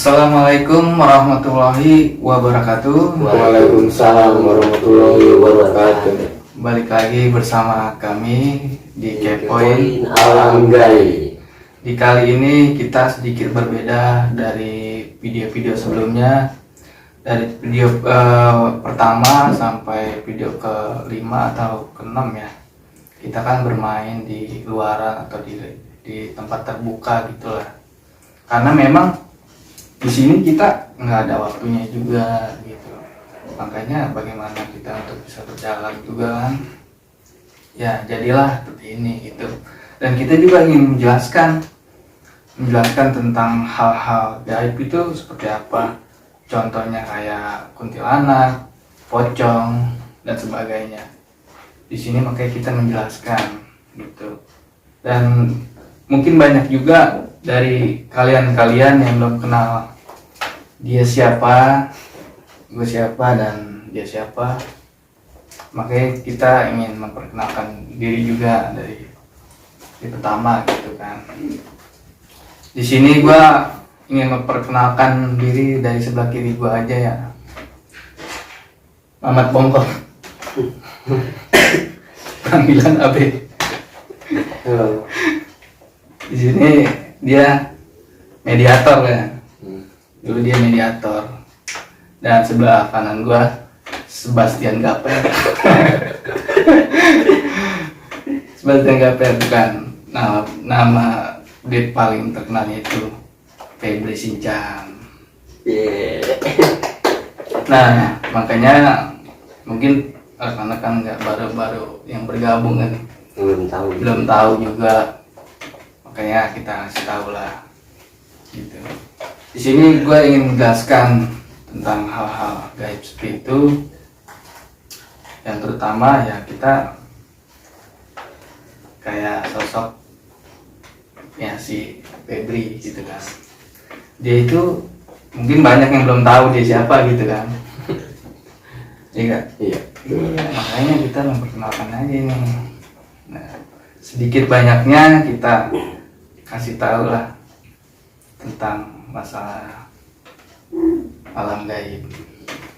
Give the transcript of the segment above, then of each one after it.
Assalamualaikum warahmatullahi wabarakatuh. Waalaikumsalam warahmatullahi wabarakatuh. Balik lagi bersama kami di Kepoin Alam Gai. Di kali ini kita sedikit berbeda dari video-video sebelumnya. Dari video pertama sampai video ke-5 atau ke-6 ya. Kita kan bermain di luaran atau di tempat terbuka gitulah. Karena memang di sini kita nggak ada waktunya juga gitu, makanya bagaimana kita untuk bisa berjalan juga kan, ya jadilah seperti ini gitu. Dan kita juga ingin menjelaskan tentang hal-hal gaib itu seperti apa, contohnya kayak kuntilanak, pocong dan sebagainya. Di sini makanya kita menjelaskan gitu. Dan mungkin banyak juga dari kalian-kalian yang belum kenal dia siapa, gue siapa, dan dia siapa. Makanya kita ingin memperkenalkan diri juga dari pertama gitu kan. Di sini gue ingin memperkenalkan diri dari sebelah kiri gue aja ya, Mamat Bongkok. Panggilan AB. Halo. Di sini dia mediator kan. Dulu dia mediator. Dan sebelah kanan gua Sebastian Gaper. Sebastian Gaper bukan nama dia paling terkenalnya itu Febri Sinchan. Nah, makanya mungkin rekan-rekan nggak baru-baru yang bergabung kan belum tahu juga. Makanya kita kasih tahu lah gitu. Di sini gue ingin menjelaskan tentang hal-hal gaib seperti itu, yang terutama ya kita kayak sosok ya si Febri gitu kan. Dia itu mungkin banyak yang belum tahu dia siapa gitu kan. Iya. Iya, makanya kita memperkenalkan aja nih. Nah, sedikit banyaknya kita kasih tahu lah tentang masalah alam gaib.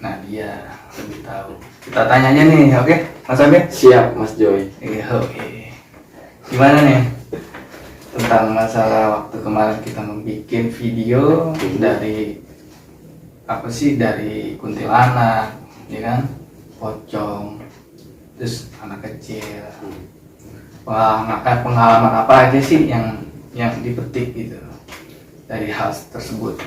Nah, dia lebih tahu. Kita tanya aja nih, oke? Mas Abe? Siap, Mas Joy. Iya, oke. Gimana nih tentang masalah waktu kemarin kita membuat video dari apa sih, dari kuntilanak, ya kan? Pocong, terus anak kecil. Pengalaman apa aja sih yang dipetik gitu dari hal tersebut?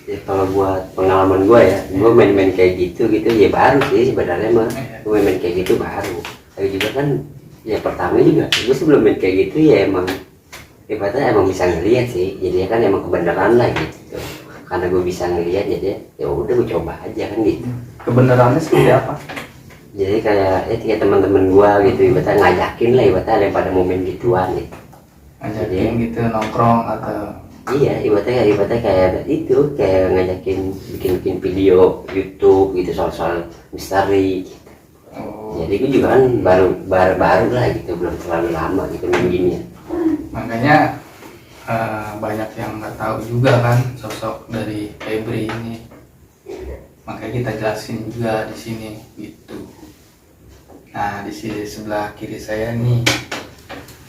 Ya kalau buat pengalaman gue ya, gue main-main kayak gitu ya baru sih sebenarnya mah. Gue main kayak gitu baru. Tapi juga kan ya pertama juga gue sebelum main kayak gitu ya emang ibaratnya emang bisa ngeliat sih. Jadi kan emang kebenaran lah gitu. Karena gue bisa ngeliat jadi ya udah gue coba aja kan gitu. Kebenarannya seperti apa? Jadi kayak teman-teman gue gitu ibaratnya ngajakin lah ibaratnya ada yang pada momen gituan gitu. Ngajakin gitu nongkrong atau iya, ibaratnya kayak itu, kayak ngajakin bikin video YouTube gitu soal misteri gitu. Jadi gue juga kan baru lah gitu, belum terlalu lama gitu main gini ya. Makanya banyak yang nggak tahu juga kan sosok dari Febri ini. Makanya kita jelasin juga di sini gitu. Nah, di sini sebelah kiri saya nih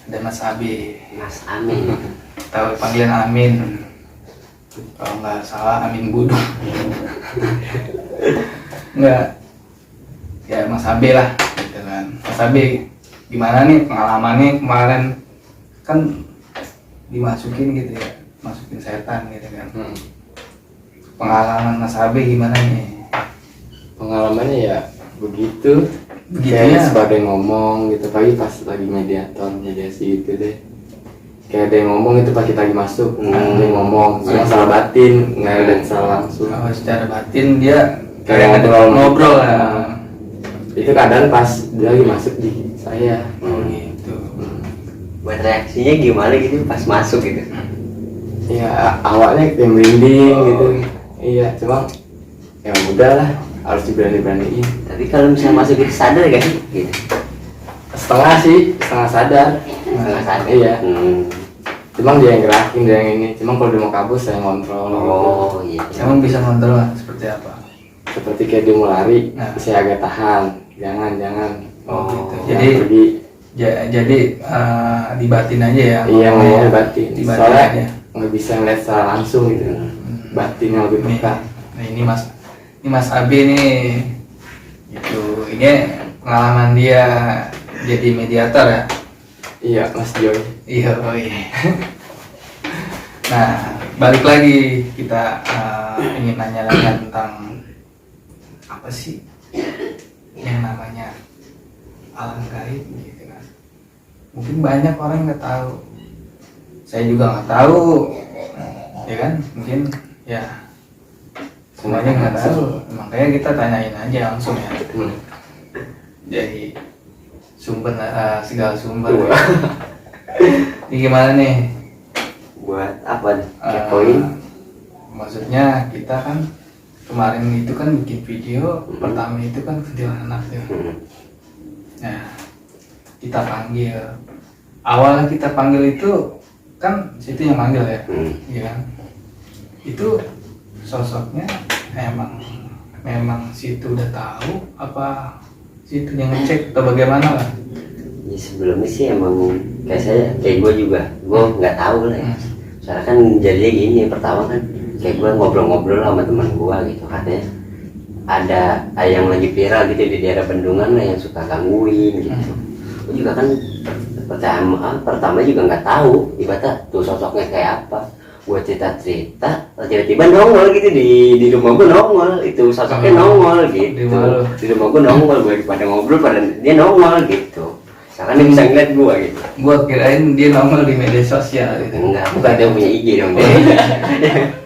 ada Mas Abe. Mas Amin. Tahu panggilan Amin, kalau nggak salah Amin Budung. Enggak, ya Mas Abe lah gitu kan. Mas Abe gimana nih pengalamannya kemarin, kan dimasukin gitu ya, masukin setan gitu kan. Pengalaman Mas Abe gimana nih? Pengalamannya ya begitu Begitunya kayak sebagai ngomong gitu pagi pas lagi mediator mediasi gitu deh. Kayak ada yang ngomong itu pas kita lagi masuk, ada yang ngomong masalah batin, nggak ada salah langsung. Oh, secara batin dia Kayak ngobrol ya. Itu kadang pas dia lagi masuk di saya. Oh gitu. Buat reaksinya gimana gitu pas masuk gitu? Ya awalnya kayak merinding gitu. Iya, cuma ya udah lah, harus diberani-beraniin. Tapi kalau misalnya masuk itu sadar gak sih? Gitu. Setengah sadar. Setengah sadar. Iya. Jadi Emang dia yang gerakin, dia yang ini. Cuma kalau dia mau kabur saya ngontrol. Oh iya. Emang bisa ngontrol lah, seperti apa? Seperti kayak dia mau lari, Nah. saya agak tahan. Jangan. Oh, gitu. Jangan Jadi pergi. jadi dibatin aja ya? Iya, ngomongnya ya? ngomongnya batin. Dibatin Soalnya aja. nggak bisa ngeliat secara langsung gitu. Batinnya lebih Nih, peka. nah ini Mas Abi nih, gitu. Ini pengalaman dia jadi mediator ya? Iya, Mas Joy. Iya, oh iya. Nah, balik lagi kita ingin nanya lagi tentang apa sih yang namanya alam gaib gitu kan. Mungkin banyak orang nggak tahu. Saya juga nggak tahu, ya kan? Mungkin ya semuanya nggak tahu. Makanya kita tanyain aja langsung ya. Jadi sumber segala sumber. Ini gimana nih? Buat apa nih? Kepoin? Maksudnya kita kan kemarin itu kan bikin video pertama itu kan kuntilanak tuh. Nah, kita panggil. Awalnya kita panggil itu kan situ yang manggil ya, iya kan? Itu sosoknya memang situ udah tahu apa situ yang ngecek atau bagaimana lah? Ya sebelumnya sih emang kayak gue juga, gue nggak tahu lah ya. Soalnya kan jadinya gini, pertama kan kayak gue ngobrol-ngobrol sama teman gue gitu, katanya ada yang lagi viral gitu di daerah Bendungan lah yang suka gangguin gitu. Gue juga kan pertama juga nggak tahu ibaratnya tuh sosoknya kayak apa. Gue cerita tiba-tiba nongol gitu di rumah gue, nongol itu sosoknya nongol gitu. Di rumah gue nongol, gue pada ngobrol pada dia nongol gitu. Sekarang dia bisa ngeliat gue gitu. Gua kirain dia nongol di media sosial gitu. Enggak, bukan dia punya IG dong dia.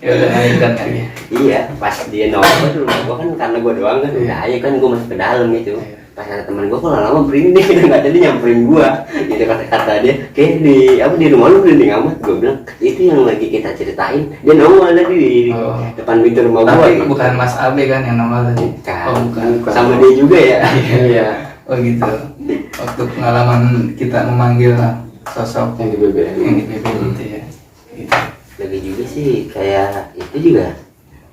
Ya udah lanjutkan lagi. Iya, pas dia nongol tuh rumah gue kan karena gue doang kan, udah aja kan gue masuk ke dalam gitu. Pas ada teman gue kok lama berinding gitu, nggak jadi nyamperin gue. Gitu kata dia, kayak di rumah lu berinding amat. Gue bilang itu yang lagi kita ceritain. Dia nongol tadi di depan pintu rumah gue. Tapi bukan Mas Abe kan yang nongol tadi. Bukan. Sama dia juga ya. Iya. Oh gitu. Waktu pengalaman kita memanggil sosok Yang di BBM. yang di BBM gitu ya. Gitu. Lagi juga sih kayak itu juga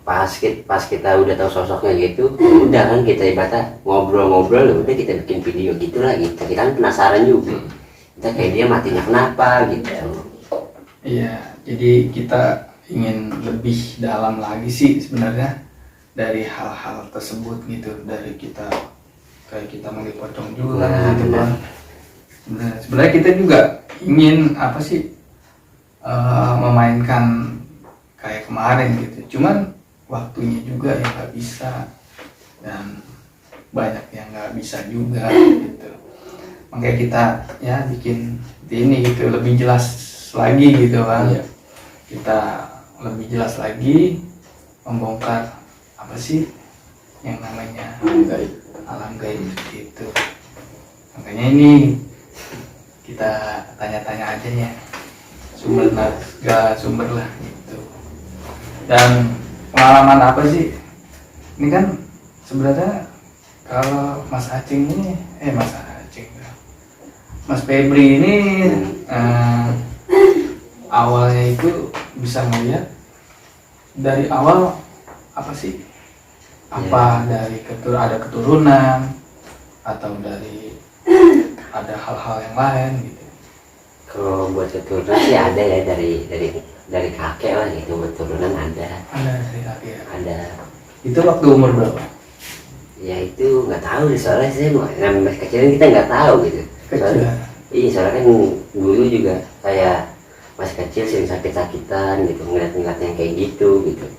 pas kita udah tahu sosoknya gitu, udah kan kita ibaratnya ngobrol-ngobrol, udah kita bikin video gitulah gitu. Kita kan penasaran juga. Kita kayak dia matinya kenapa gitu. Iya, jadi kita ingin lebih dalam lagi sih sebenarnya dari hal-hal tersebut gitu, dari kita kayak kita manggil pocong juga gitu kan. Sebenarnya kita juga ingin apa sih memainkan kayak kemarin gitu, cuman waktunya juga yang nggak bisa dan banyak yang nggak bisa juga gitu. Makanya kita ya bikin ini gitu lebih jelas lagi gitu kan. Kita lebih jelas lagi membongkar apa sih yang namanya alam gaib gitu. Makanya ini kita tanya-tanya aja ya sumber lah gitu. Dan pengalaman apa sih ini kan sebenarnya kalau Mas Acing ini Mas Febri ini awalnya itu bisa melihat dari awal apa sih? Apa dari ada keturunan atau dari ada hal-hal yang lain gitu? Kalau buat keturunan sih ada ya dari kakek lah gitu, keturunan ada. Ada dari kakek ya? Ada. Itu waktu umur berapa? Ya itu nggak tahu deh, soalnya saya masih kecil kita nggak tahu gitu. Kecil. Iya, soalnya kan dulu juga kayak masih kecil sering sakit-sakitan gitu, ngeliat-ngeliat yang kayak gitu.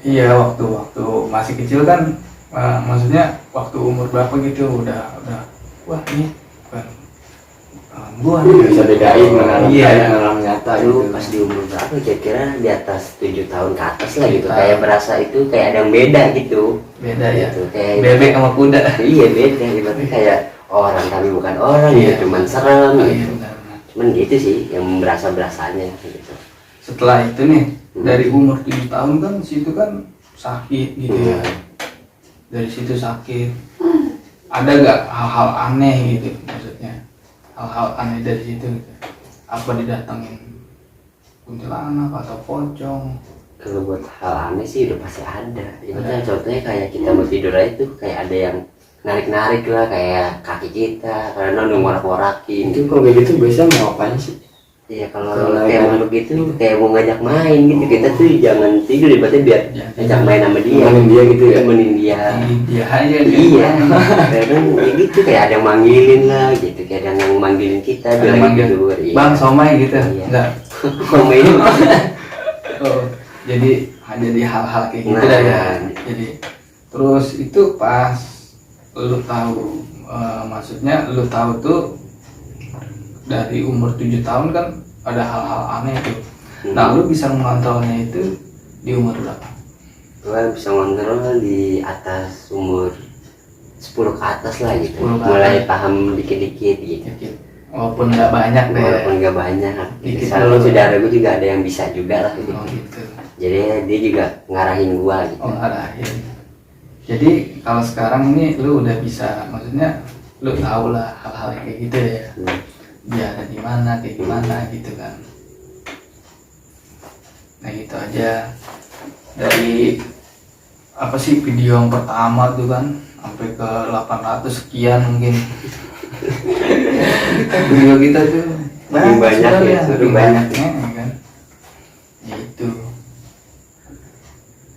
Iya, waktu masih kecil kan maksudnya waktu umur berapa gitu udah wah ini bukan gua Nggak bisa bedain mana alam Iya. gaib, mana alam nyata Lalu gitu. pas di umur berapa kira-kira di atas 7 tahun ke atas lah gitu, Kita- kayak berasa itu kayak ada yang beda gitu. beda ya. Gitu, kayak Bebek sama kuda. iya beda, ibaratnya kayak orang tapi bukan orang Iya. gitu, cuman serem Iya, gitu. benar-benar. Cuman gitu sih yang berasa-berasanya gitu. Setelah itu nih dari umur 7 tahun kan situ kan sakit gitu ya. Dari situ sakit. Ada nggak hal-hal aneh gitu maksudnya? Hal-hal aneh dari situ gitu. Apa didatengin kuntilanak atau pocong. Kalau buat hal aneh sih udah pasti ada. Ibaratnya contohnya kayak kita mau tidur aja tuh kayak ada yang narik-narik lah kayak kaki kita karena ngorak-ngorakin. Itu kalau kayak gitu biasanya mau apaan sih? Iya kalau Kalau kayak kayak- makhluk itu kayak mau ngajak main gitu kita tuh jangan tidur ibaratnya biar Jangan ngajak main sama dia. Temenin dia gitu ya? Temenin dia. Dia aja Iya, kadang kayak gitu kayak ada yang manggilin lah gitu, kayak ada yang manggilin kita Ada biar lagi manggil, tidur. Iya. Bang somai gitu. Iya. Enggak. Sama ini Oh, jadi hal-hal kayak gitu Nah. dah ya. Jadi terus itu pas lu tahu, maksudnya lu tahu tuh dari umur 7 tahun kan ada hal-hal aneh tuh. Nah, lu bisa mengontrolnya itu di umur berapa? gua bisa ngontrol di atas umur 10 ke atas lah gitu. 10 ke Mulai atas. paham dikit-dikit gitu. Dikit. Walaupun nggak banyak deh. Walaupun gak banyak. Dikit Soalnya dulu. saudara gua juga ada yang bisa juga lah gitu. Oh gitu. Jadi dia juga ngarahin gua gitu. Oh arahin. Jadi kalau sekarang ini lu udah bisa, maksudnya lu tahu lah hal-hal yang kayak gitu ya. Hmm. Dia ada di mana, kayak gimana gitu kan. Nah gitu aja. Dari apa sih video yang pertama tuh kan sampai ke 800 sekian mungkin. Video kita tuh Makin banyak ya, sebenarnya, sudah makin banyak. banyaknya, kan. Ya itu.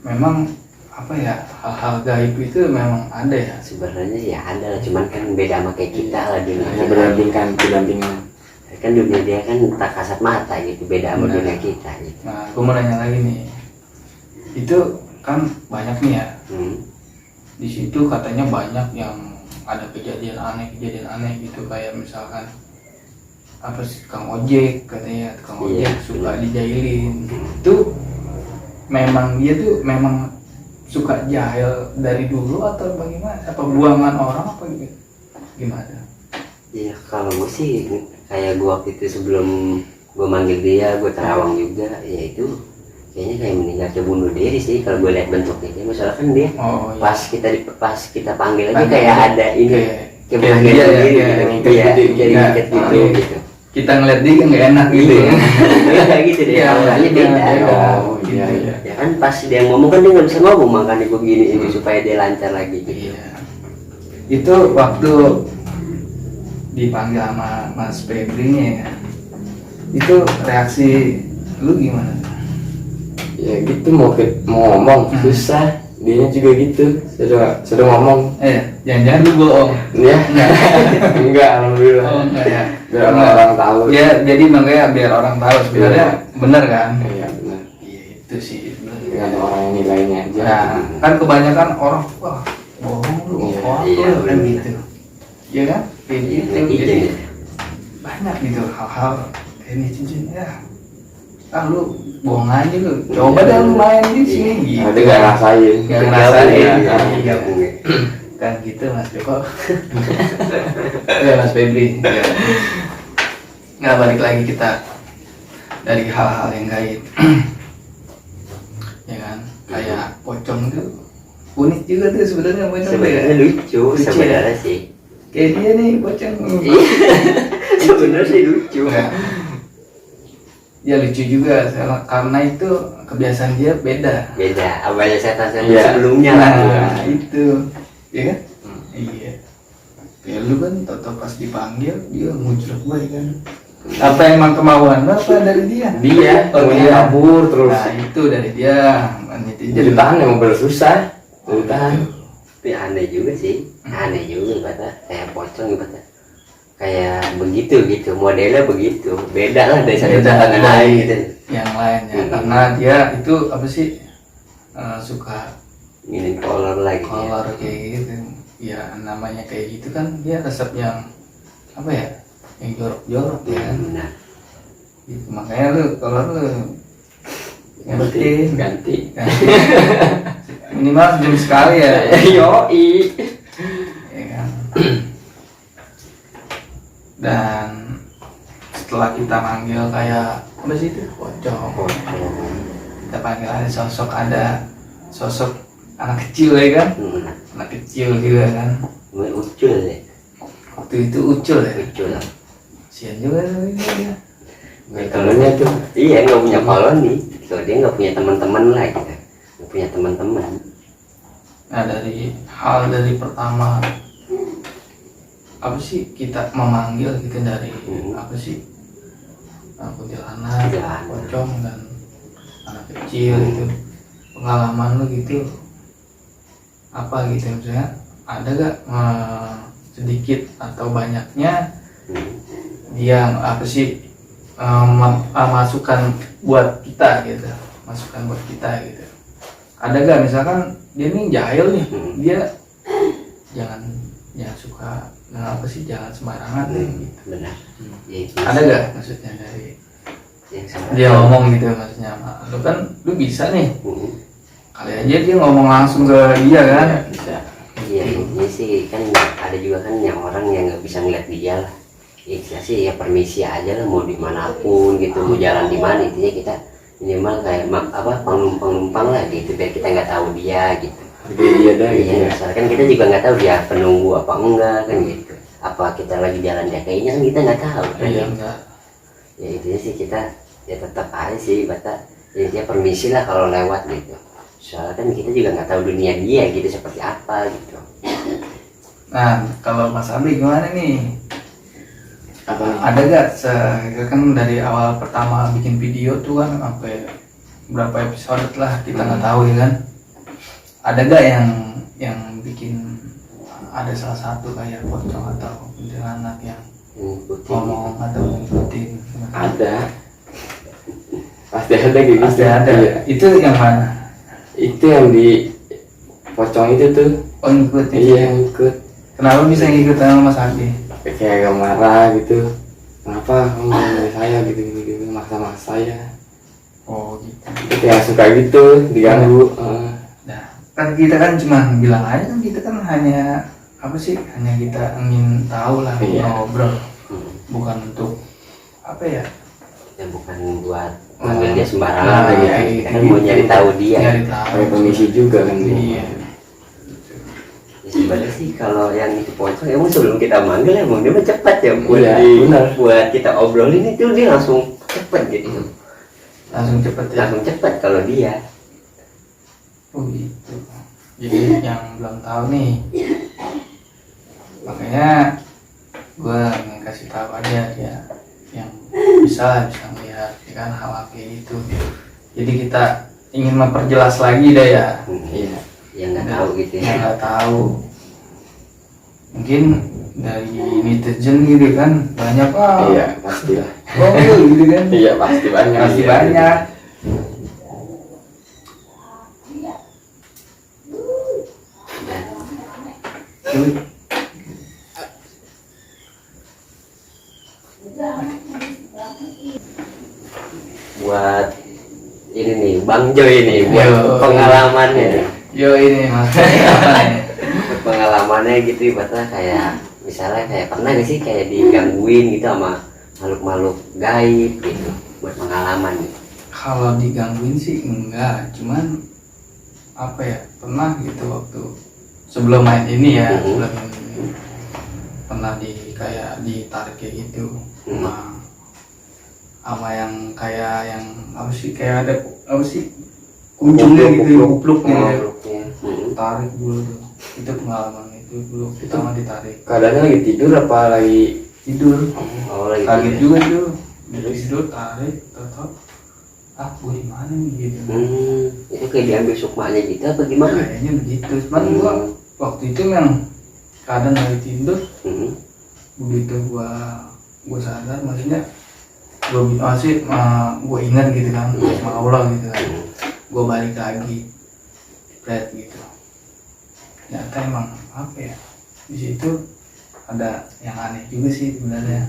Memang apa ya, hal-hal gaib itu memang ada ya. Sebenarnya ya ada lah, cuman kan beda sama kayak kita lah dunia. Hanya berdampingan. Kan dunia dia kan tak kasat mata gitu, beda sama Benar. dunia kita gitu. Nah, gue mau nanya lagi nih. Itu kan banyak nih ya. Di situ katanya banyak yang ada kejadian aneh gitu, kayak misalkan apa sih, tukang ojek katanya, tukang ojek Iya, suka benar. dijailin. Itu memang dia tuh memang suka jahil dari dulu atau bagaimana? Apa buangan orang apa gitu? Gimana? Iya kalau gue sih kayak gue waktu itu sebelum gue manggil dia, gue terawang juga, ya itu kayaknya kayak meninggal atau bunuh diri sih kalau gue lihat bentuknya. Dia masalah kan dia Oh iya. pas kita panggil aja Panggil. kayak ada ini kayak Kayak meninggal dia ya, sendiri kayak gitu, ngikat iya gitu, kayak iya. ngikat gitu Iya. gitu. Kita ngeliat dia kan nggak enak gitu ya. Iya kayak gitu deh, Iya, auranya iya, beda. beda. Oh, iya, Gitu iya. Ya kan pas dia ngomong kan dia nggak bisa ngomong, makanya gue gini ini supaya dia lancar lagi gitu. Iya. Itu waktu dipanggil sama Mas Febri-nya ya. Itu reaksi lu gimana? Ya gitu mau ngomong susah. Dianya juga gitu. Sudah ngomong. Jangan-jangan lu bohong. Ya. Enggak. Enggak, alhamdulillah. Oh, enggak ya. Biar orang tahu. Ya, jadi makanya biar orang tahu sebenarnya bener kan? Iya benar. Iya, itu sih sebenarnya. Tergantung orang yang nilainya aja. Nah, kan kebanyakan orang wah bohong lu, Iya, bohong iya, lu kan bener. gitu. Iya kan? Kayak gitu. Netizen Jadi ya. banyak gitu hal-hal kayak netizen ya. Ah lu bohong aja lu. Coba dah lu main di sini gitu. Nanti nggak ngerasain. Nggak Gabung ngerasain ya, ya. iya, Iya. gabung ya. Kan gitu Mas Joko. Ya Mas Febri. Ya. Nggak, balik lagi kita dari hal-hal yang gaib. Ya kan, kayak pocong tuh unik juga tuh sebenarnya pocong tuh Sebenarnya ya. lucu Lucu sebenarnya sih. Kayak dia nih pocong. Iya. Sebenarnya sih lucu. Ya. Dia lucu juga karena itu kebiasaan dia beda. Beda apa ya setan-setan Iya. sebelumnya lah. Nah, itu. Ya kan? Iya. Ya lu kan tau pas dipanggil dia ngujruk gue kan. Apa emang kemauan lu apa dari dia? Dia Oh, mau dia. kabur terus. Nah itu dari dia. Netizen. Jadi tahan emang bener susah. Jadi tahan. Tapi aneh juga sih. Aneh juga ibaratnya kayak pocong ibaratnya. Kayak begitu gitu, modelnya begitu. Beda lah dari satu Beda tangan dari lain gitu. yang lain ya, Hmm. karena dia itu apa sih, suka Ini kolor lagi. kolor kayak gitu ya, namanya kayak gitu kan, dia resep yang apa ya, yang jorok-jorok ya kan. Benar. Gitu. Makanya lu kalau lu ngerti Ganti. minimal jam sekali ya. Yoi. Ya kan. Dan setelah kita manggil kayak apa sih itu pocong, kita panggil ada sosok anak kecil ya kan, anak kecil juga kan, Ucul ya. waktu itu Ucul ya, Ucul. sian juga tuh dia. temennya tuh. Iya, nggak punya koloni, so dia nggak punya teman-teman lah gitu, nggak punya teman-teman. Nah dari hal dari pertama apa sih kita memanggil gitu dari apa sih kuntilanak, Kuntilanak. pocong dan anak kecil itu, pengalaman lu gitu apa gitu misalnya ada gak sedikit atau banyaknya dia apa sih masukan buat kita gitu, masukan buat kita gitu. Ada gak misalkan dia nih jahil nih, dia jangan suka apa sih, jangan sembarangan deh gitu. Benar. Ya, itu Ada sih gak maksudnya dari yang sama. dia ngomong gitu maksudnya lu kan lu bisa nih kali aja dia ngomong langsung ke dia kan. Bisa. Iya, ini sih kan ada juga kan yang orang yang nggak bisa ngeliat dia lah. Ya sih ya permisi aja lah, mau dimanapun gitu, mau jalan di mana, intinya kita minimal kayak penumpang lah gitu, biar kita nggak tahu dia gitu. Iya dah gitu Iya, ya. soalnya kan kita juga nggak tahu dia penunggu apa enggak kan gitu. Apa kita lagi jalan dia kayaknya kan kita nggak tahu kan. Iya Gitu. enggak. Ya intinya sih kita ya tetap aja sih intinya permisi lah kalau lewat gitu. Soalnya kan kita juga nggak tahu dunia dia gitu seperti apa gitu. Nah kalau Mas Abi gimana nih? Apa nih? Ada gak kan dari awal pertama bikin video tuh kan sampai berapa episode lah kita nggak tahu ya kan? Ada gak yang bikin ada salah satu kayak pocong atau kuntilanak yang Ngikutin. ngomong atau ngikutin? Ada. Pasti ada gitu. Pasti ada. Iya. Itu yang mana? Itu yang di pocong itu tuh. Oh ngikutin. Iya, yang ikut. Kenapa bisa ngikut sama Mas Abi? Kayak agak marah gitu. Kenapa kamu ngomongin saya gitu, maksa-maksa saya. Oh gitu. Kayak suka gitu, diganggu. Nah, kan kita kan cuma bilang aja kan kita kan hanya apa sih? Hanya kita ingin tahu lah, Iya. ngobrol, bukan untuk apa ya? Ya bukan buat ngambil dia sembarangan Nah, gitu. kayak Kita kan gitu. mau nyari tahu dia. Nyari tahu. Pakai permisi juga kan dia. Iya. Ya, sebenarnya sih kalau yang itu pocong emang sebelum kita manggil emang dia mah cepat ya buat Iya, benar. buat kita obrolin itu dia langsung cepat gitu. Langsung cepet ya. Langsung cepat kalau dia. Oh gitu. Jadi yang belum tahu nih, makanya gue ingin kasih tahu aja ya, yang bisa melihat ya kan hal kayak gitu. Jadi kita ingin memperjelas lagi deh ya. Iya. Yang nggak tahu gitu Yang ya. nggak tahu. Mungkin dari netizen gitu kan banyak Iya, pastilah. oh gitu kan. Iya, pasti banyak. Masih Iya. banyak. Cuy. Buat ini nih Bang Joy nih buat Yo. pengalamannya nih. Yo ini maksudnya apa nih? Buat pengalamannya gitu ibaratnya kayak misalnya kayak pernah gak sih kayak digangguin gitu sama makhluk-makhluk gaib gitu buat pengalaman gitu. Kalau digangguin sih enggak, cuman apa ya, pernah gitu waktu sebelum main ini ya, sebelum ini pernah kayak ditarik kayak gitu sama yang kayak yang apa sih, kayak ada apa sih ujungnya gitu, kupluknya ya. Makhluknya. Tarik dulu tuh, itu pengalaman itu dulu pertama ditarik Keadaannya lagi tidur apa lagi tidur, Oh lagi kaget tidur. juga tuh, tidur tarik, tetap gue di mana nih gitu. Itu kayak diambil sukmanya gitu apa gimana? Kayaknya begitu, cuman gua waktu itu memang keadaan lagi tidur, begitu gua sadar, maksudnya gua masih gua ingat gitu kan sama Allah gitu kan, gua balik lagi berat gitu. Ternyata emang apa ya, di situ ada yang aneh juga sih sebenarnya,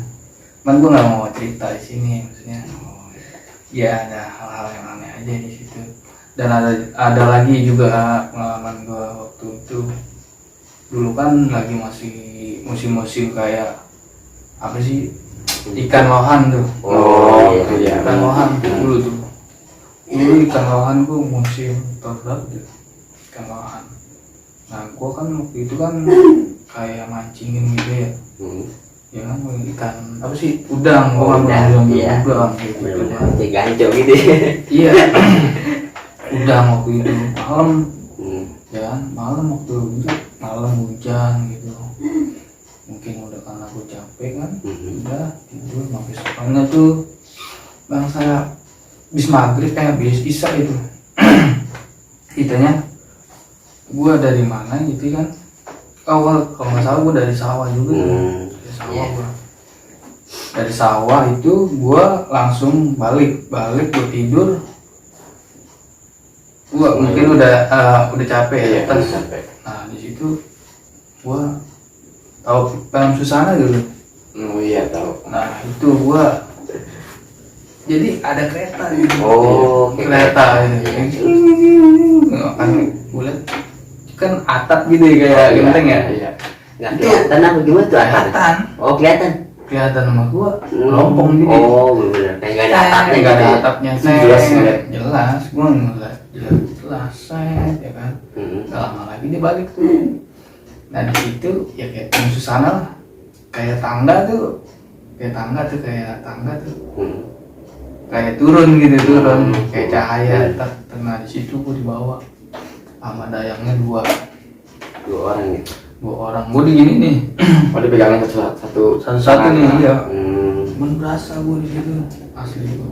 cuman gua nggak mau cerita di sini maksudnya. Ya ada hal-hal yang aneh aja di situ. Dan ada lagi juga pengalaman gua waktu itu, dulu kan lagi masih musim-musim kayak apa sih, ikan lohan tuh. Oh, iya. Ikan lohan dulu tuh, ikan lohan gua musim terberat tuh, ikan lohan. Nah gua kan waktu itu kan kayak mancingin gitu ya, ya kan ikan apa sih udang, gua nggak bilang iya. udang gitu kan. Kayak ganco gitu. Iya. Udang waktu itu malam, ya kan malam waktu itu malam hujan gitu. Mungkin udah karena gue capek kan, udah tidur sampai soalnya tuh bang saya bis maghrib kayak bis isya itu. Kitanya gue dari mana gitu kan, kalau nggak salah gue dari sawah juga. Dari sawah gua. Dari sawah itu gue langsung balik gue tidur. Gue mungkin udah capek ya, Iya, terus capek. nah di situ gue tahu film Susana dulu. Oh iya tahu. Nah itu gue jadi ada kereta gitu. Oh, kereta gitu. Kan gue liat kan atap gitu ya, kayak genteng ya. Iya. Nggak kelihatan apa gimana tuh atap? Kelihatan. Oh kelihatan. Kelihatan sama gue lompong gitu. Oh bener. Kayak nggak ada atapnya Nggak ada gitu ya? atapnya. Jelas ngeliat. Jelas. Gue ngeliat jelas set ya kan. Nggak lama lagi dia balik tuh. Nah di situ ya kayak film Susana lah. Kayak tangga tuh. Kayak tangga tuh. Kayak turun gitu, kayak cahaya. Nah di situ gue dibawa sama dayangnya dua orang gitu. orang. Gue di gini nih. Oh dipegangin satu Satu-satu nih ya. Hmm. Berasa gue di situ asli gue.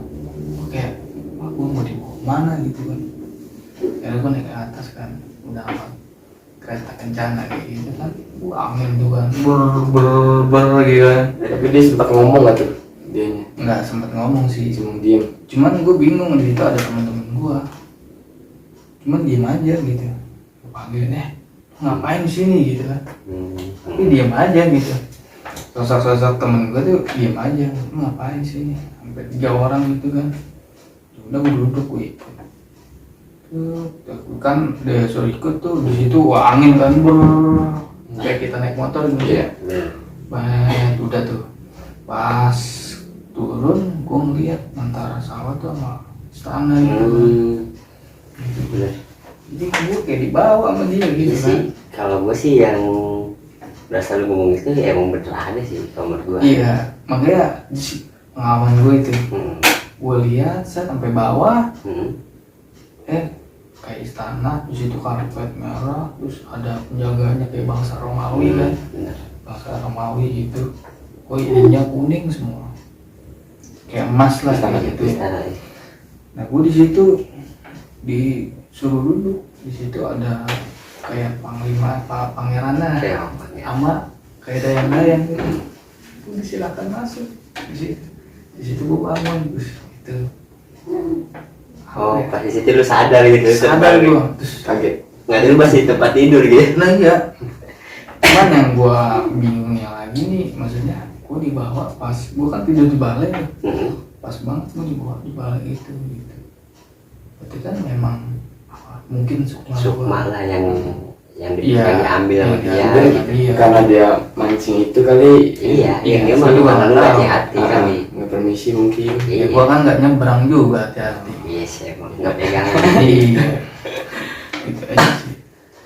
Kayak gue mau dibawa mana gitu kan. Ya gue naik ke atas kan, udah amat kereta kencana kayak gitu kan. Angin tuh kan, ber gitu kan. Tapi dia sempat ngomong gak tuh dianya? Nggak sempet ngomong sih. Cuma diem. Cuman gue bingung, di situ ada teman-teman gue. Cuman diem aja gitu. Gue panggil ngapain di sini gitu kan. Tapi diem aja gitu. Sosok-sosok temen gue tuh diem aja. Lu ngapain di sini? Sampai 3 orang gitu kan. Udah gue duduk gue ikut. Tuh kan dia suruh ikut tuh di situ. Wah angin kan kayak kita naik motor gitu. Iya. Banget udah tuh. Pas turun gue ngeliat antara sawah tuh sama istana gitu. Bener. Jadi gue kayak dibawa sama dia gitu Iya kan. sih. Kalau gue sih yang berasa lu ngomong itu ya emang bener ada sih kalau menurut gue. Iya, makanya di pengalaman gue itu gue lihat saya sampai bawah, kayak istana, di situ karpet merah, terus ada penjaganya kayak bangsa Romawi kan, Bener. bangsa Romawi gitu. Oh ininya kuning semua, kayak emas lah Istana gitu. Istana ya. Nah gue di situ disuruh duduk, di situ ada kayak panglima pangerannya, Kayak apa ya? sama kayak dayang-dayang gitu. Udah silakan masuk di situ gue bangun terus gitu. Oh pas di situ lu sadar gitu. Sadar gue terus Kaget. Nggak dulu masih tempat tidur gitu. nah iya. Cuman yang gue bingungnya lagi nih, maksudnya gue dibawa pas gue kan tidur di balai tuh. Pas banget gue dibawa di balai itu gitu. Berarti kan memang mungkin Sukma lah yang Iya, diambil sama dia. Mungkin Gitu. iya. karena dia mancing itu kali. Iya, Iya, dia saya mah juga malah lu nggak tahu. hati-hati kali. Nggak permisi mungkin. Ya Iya. gue kan nggak nyebrang juga hati-hati. Iya sih emang nggak pegang. Iya. Gitu aja sih.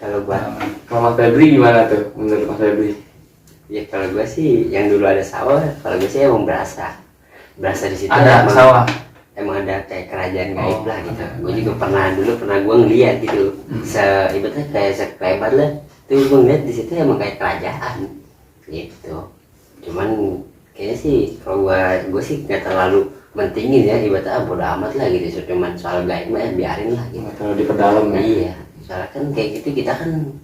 Kalau gua, Kalau Mas Febri gimana tuh menurut Mas Febri? ya kalau gua sih yang dulu ada sawah, kalau gua sih emang berasa di situ Ada emang, sawah. emang ada kayak kerajaan gaib Oh, lah gitu. ada. Gua juga pernah gua ngeliat gitu, ibaratnya kayak sekelebat lah. Tuh gua ngeliat di situ emang kayak kerajaan gitu. Cuman kayaknya sih kalau gua sih nggak terlalu mentingin ya, ibaratnya bodo amat lah gitu. Cuman soal gaib mah biarin lah gitu. Nggak terlalu diperdalam ya? Iya, soalnya kan kayak gitu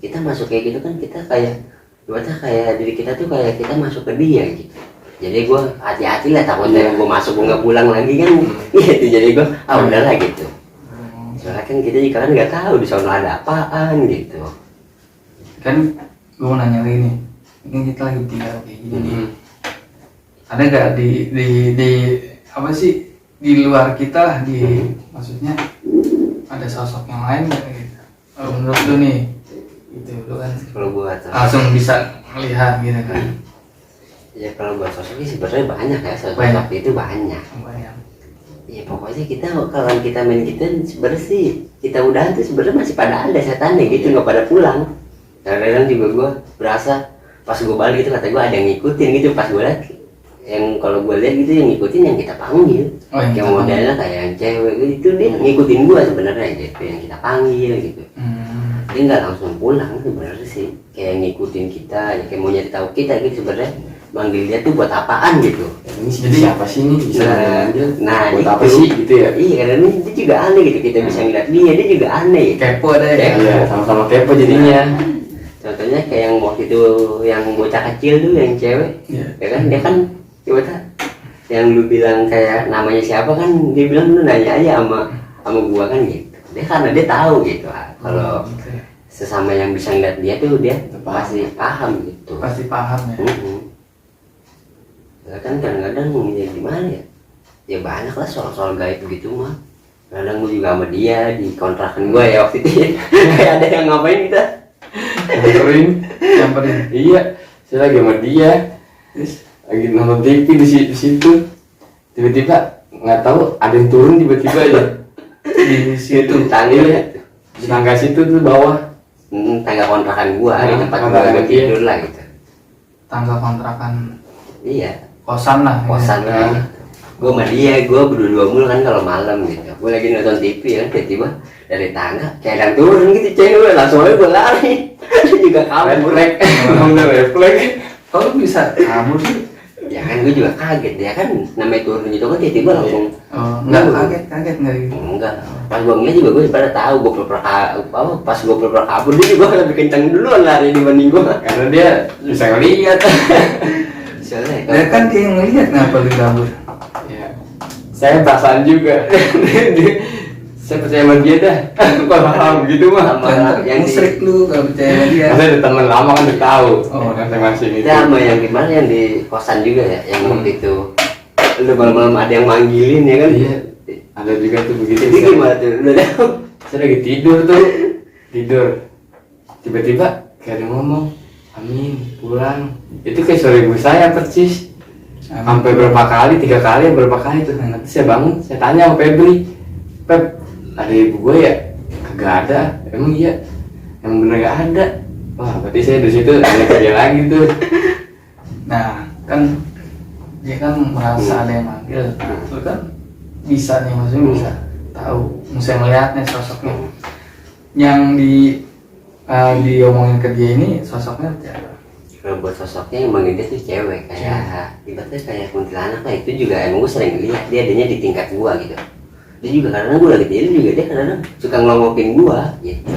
kita masuk kayak gitu kan kita kayak ibaratnya kayak diri kita tuh kayak kita masuk ke dia gitu. Jadi gue hati-hati lah takutnya gue masuk gue nggak pulang lagi kan gitu. Jadi gue udahlah gitu. Soalnya kan kita juga kan nggak tahu di sana ada apaan gitu. Kan gue mau nanya lagi nih, ini kita lagi tinggal kayak gini nih. Ada gak di apa sih di luar kita lah, maksudnya ada sosok yang lain gak gitu? Kalau menurut lu nih, gitu lu kan Kalau gue langsung bisa melihat gitu kan? ya kalau buat sosoknya sebenarnya banyak ya, sosok Banyak. itu banyak. Banyak. Ya pokoknya kalau kita main gitu sebenarnya sih kita udahan tuh sebenarnya masih pada ada setannya gitu, nggak pada pulang. Kadang-kadang juga gue berasa pas gue balik gitu kata gue ada yang ngikutin gitu, pas gue liat yang kalau gue lihat gitu yang ngikutin yang kita panggil, yang yang kita modelnya kayak yang cewek gitu dia ngikutin gue sebenarnya gitu, yang kita panggil gitu. Dia nggak langsung pulang sebenarnya sih, kayak ngikutin kita, ya kayak mau nyari tahu kita gitu sebenarnya, manggil dia tuh buat apaan gitu. Ini siapa sih nih bisa manggil? Nah buat itu, apa sih gitu ya? iya karena dia juga aneh gitu, kita bisa ngeliat dia juga aneh gitu. kepo ada ya. Iya, sama-sama kepo jadinya. Contohnya kayak yang waktu itu yang bocah kecil tuh yang cewek, Iya. ya kan dia kan coba yang lu bilang kayak namanya siapa kan, dia bilang lu nanya aja sama gua kan gitu. Dia karena dia tahu gitu kalau Gitu ya. sesama yang bisa ngeliat dia tuh dia Paham. pasti paham gitu. Pasti paham ya. Ya kan kadang-kadang ya gimana ya, ya banyak lah soal-soal gaib gitu mah. Kadang gue juga sama dia di kontrakan gue ya waktu itu kayak ada yang ngapain kita Nyamperin. Iya, saya lagi sama dia, terus lagi nonton TV di situ, tiba-tiba nggak tahu ada yang turun tiba-tiba aja Di situ. tangga Iya. di tangga situ tuh bawah. tangga kontrakan gua di Nah, tempat kontrakan gua dia. tidur lah gitu. Tangga kontrakan Iya, kosan lah. kosan ya. lah gitu. Gua sama dia, gua berdua mulu kan kalau malam gitu. Gua lagi nonton TV kan, tiba-tiba dari tangga kayak ada yang turun gitu cewek, langsung aja gua lari. Dia juga kabur. Refleks, bener refleks. Kok lu bisa kabur sih? Ya kan gua juga kaget ya kan, namanya turun gitu kan tiba-tiba langsung. Oh, enggak kaget enggak gitu. Enggak, pas gua ngeliat juga gua pada tahu gua pas gua pura-pura kabur dia juga lebih kencang duluan lari dibanding gua. Karena dia bisa ngeliat. Soalnya Ya kan dia yang ngeliat ngapa lu kabur. Ya, saya perasaan juga. Saya percaya sama dia dah. Paham gitu mah. sama yang musrik lu kalau percaya sama dia. Masa ada teman lama kan udah tahu. Oh, masing-masing itu. kita sama yang gimana yang di kosan juga ya, yang waktu itu lu malam-malam ada yang manggilin ya kan. Iya. Ada juga tuh begitu. Itu gimana tuh lu tahu? Saya lagi tidur tuh, tiba-tiba kayak ada yang ngomong, Amin pulang. Itu kayak suara ibu saya persis. Sampai berapa kali, 3 kali, berapa kali tuh. Nanti saya bangun, saya tanya sama Febri, Pep, ada ibu gue ya? Kagak ada. Emang iya? Emang bener gak ada? Wah, berarti saya di situ ada kerja lagi tuh. Nah, kan dia kan merasa ada yang manggil. Nah, lu kan bisa nih, maksudnya bisa tahu, bisa ngeliatnya sosoknya. Yang diomongin ke dia ini sosoknya siapa? Kalau buat sosoknya yang manggil dia tuh cewek, kayak ibaratnya kayak kuntilanak lah. Itu juga emang gue sering lihat dia adanya di tingkat gua gitu. Dia juga kadang gua lagi tidur juga dia kadang suka ngelongokin gua gitu.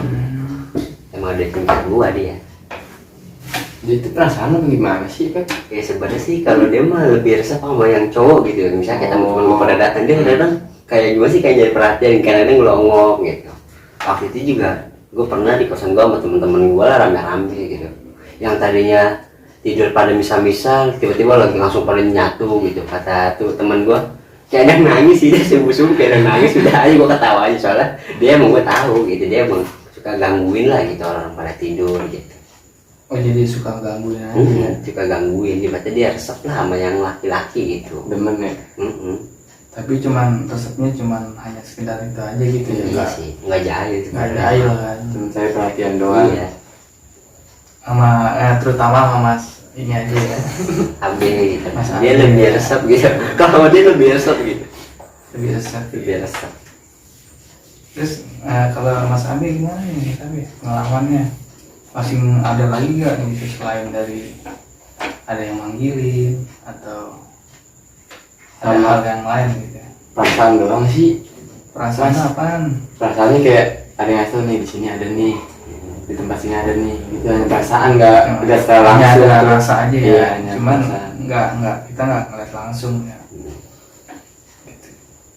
Emang ada tingkat gua dia. Dia itu perasaan apa gimana sih, Pep? Ya sebenarnya sih kalau dia mah lebih resep sama yang cowok gitu. Misalnya kayak teman-teman gua pada datang dia kadang kayak gimana sih, kayak jadi perhatian, kadang ngelongok gitu. Waktu itu juga gua pernah di kosan gua sama temen-temen gua lah rame-rame gitu. Yang tadinya tidur pada misa-misa tiba-tiba lagi langsung pada nyatu gitu. Kata tuh teman gua kayak ada yang nangis sih, dia subuh-subuh kayak ada yang nangis. Udah aja gua ketawa aja soalnya dia emang gua tahu gitu, dia emang suka gangguin lah gitu orang pada tidur gitu. Oh, jadi suka gangguin aja. Suka gangguin, ibaratnya dia resep lah sama yang laki-laki gitu. Demen ya? Tapi cuman resepnya cuman hanya sekedar itu aja gitu ya. Iya sih, nggak jahil itu. Nggak jahil kan. Cuma saya perhatian doang. Iya, Sama terutama sama Mas ini aja ya. AB gitu. Mas Dia AB. lebih resep gitu. Kalau dia lebih resep gitu. Lebih resep. Lebih resep. Terus kalau Mas Abe gimana nih Abe pengalamannya? Masih ada lagi nggak nih gitu, selain dari ada yang manggilin atau ada Sama. hal yang lain gitu? Perasaan doang sih. Perasaan Mas. apaan? Perasaannya kayak ada yang ngasih tau nih, di sini ada nih, di tempat sini ada nih. Itu hanya perasaan, nggak secara Hanya langsung. ada rasa aja ya. Iya, hanya Cuman perasaan. nggak kita nggak ngeliat langsung ya. Gitu.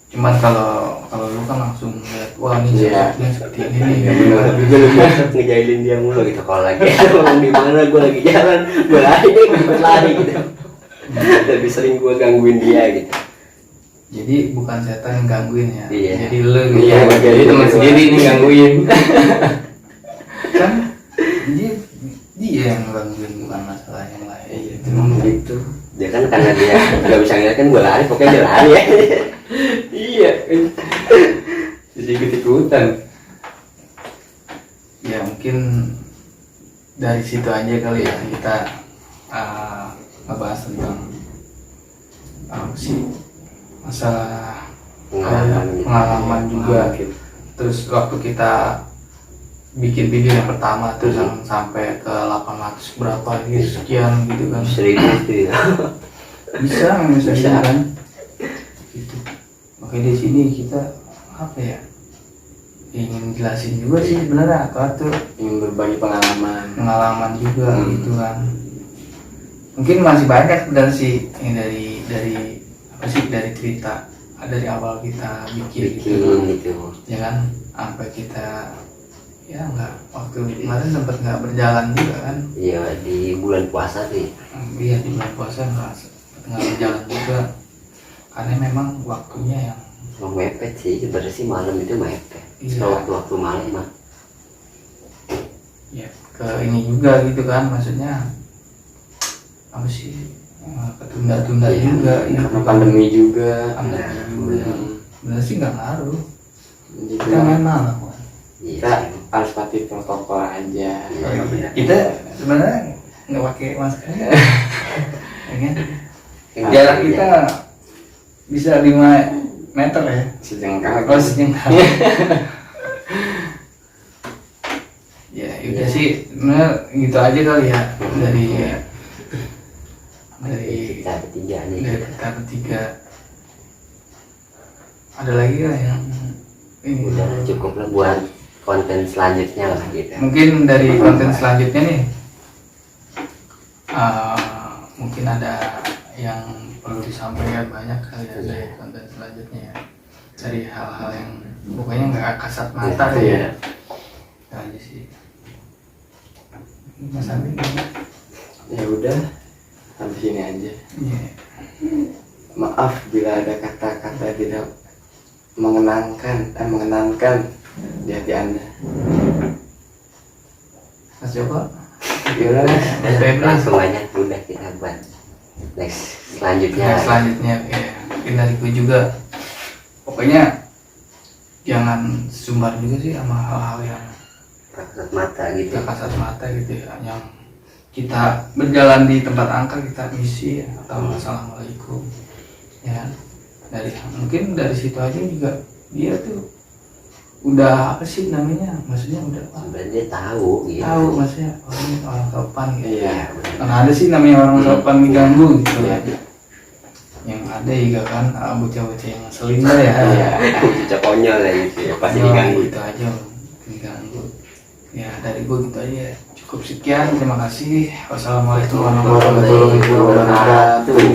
Cuman kalau lu kan langsung lihat, wah ini Iya. sosoknya seperti ini nih. Iya, benar. Gue lebih resep ngejailin dia mulu gitu. Kalau lagi orang di mana gue lagi jalan, gue lari dia ikut lari gitu. Lebih sering gue gangguin dia gitu. Jadi bukan setan yang gangguin ya. Iya. Jadi lu gitu. Iya, jadi teman sendiri nih gangguin. Kan dia yang gangguin, bukan masalah yang lain. Iya, emang begitu. Dia kan karena dia nggak bisa ngeliat kan gue lari, pokoknya dia lari ya. Iya. Jadi ikut-ikutan. Ya mungkin dari situ aja kali ya kita ngebahas tentang apa sih, masalah pengalaman juga gitu. Terus waktu kita bikin video yang pertama tuh sampai ke 800 berapa gitu, sekian gitu kan, 1000 itu ya. bisa kan gitu. Makanya di sini kita apa ya, ingin jelasin juga sih sebenarnya atau ingin berbagi pengalaman juga gitu kan. Mungkin masih banyak dan sih yang dari apa sih, dari cerita dari awal kita bikin gitu ya kan, sampai kita ya nggak, waktu kemarin sempat nggak berjalan juga kan. Iya, di bulan puasa sih. Iya, di bulan puasa nggak berjalan juga karena memang waktunya yang Mepet sih sebenarnya sih, malam itu mepet. Iya. Waktu malam mah ya ke ini juga gitu kan, maksudnya apa sih, ketunda-tunda Iya, juga ya, karena pandemi juga. bener sih nggak ngaruh, Jadi kita main malam kan. kita harus patuhi protokol aja. Kita sebenarnya nggak pakai masker ya kan? Jarak kita bisa 5 meter ya, Sejengkal. sejengkal. Ya udah sih, sebenarnya gitu aja kali ya dari kita bertiga nih. dari kita bertiga. Ada lagi nggak yang ini? Udah cukup lah buat konten selanjutnya lah gitu. Mungkin dari konten selanjutnya nih, mungkin ada yang perlu disampaikan banyak kali ya dari konten selanjutnya ya, dari hal-hal yang pokoknya nggak kasat mata Iya. ya. Itu aja sih. Mas Andi gimana? Ya udah, sampai sini aja. Iya. Maaf bila ada kata-kata tidak mengenangkan di hati Anda. Mas Joko, Gimana? Mas Febri, Langsung aja udah kita buat next selanjutnya. selanjutnya ya, mungkin dari gue juga. Pokoknya jangan sumbar juga sih sama hal-hal yang Kasat mata gitu. kita kasat mata gitu ya, yang kita berjalan di tempat angker kita misi ya, atau assalamualaikum ya, dari mungkin dari situ aja juga dia tuh udah apa sih namanya, maksudnya udah Sebenarnya dia tahu gitu. tahu maksudnya, oh ini orang sopan gitu. Iya. Karena ada sih namanya orang sopan diganggu gitu Iya. ya. Yang ada juga kan bocah-bocah yang ngeselin lah ya. Iya. Bocah konyol lah gitu ya, pasti Oh, diganggu. gitu aja diganggu. Ya dari gue gitu aja. Cukup sekian, terima kasih. Wassalamualaikum warahmatullahi Warahmatullahi wabarakatuh.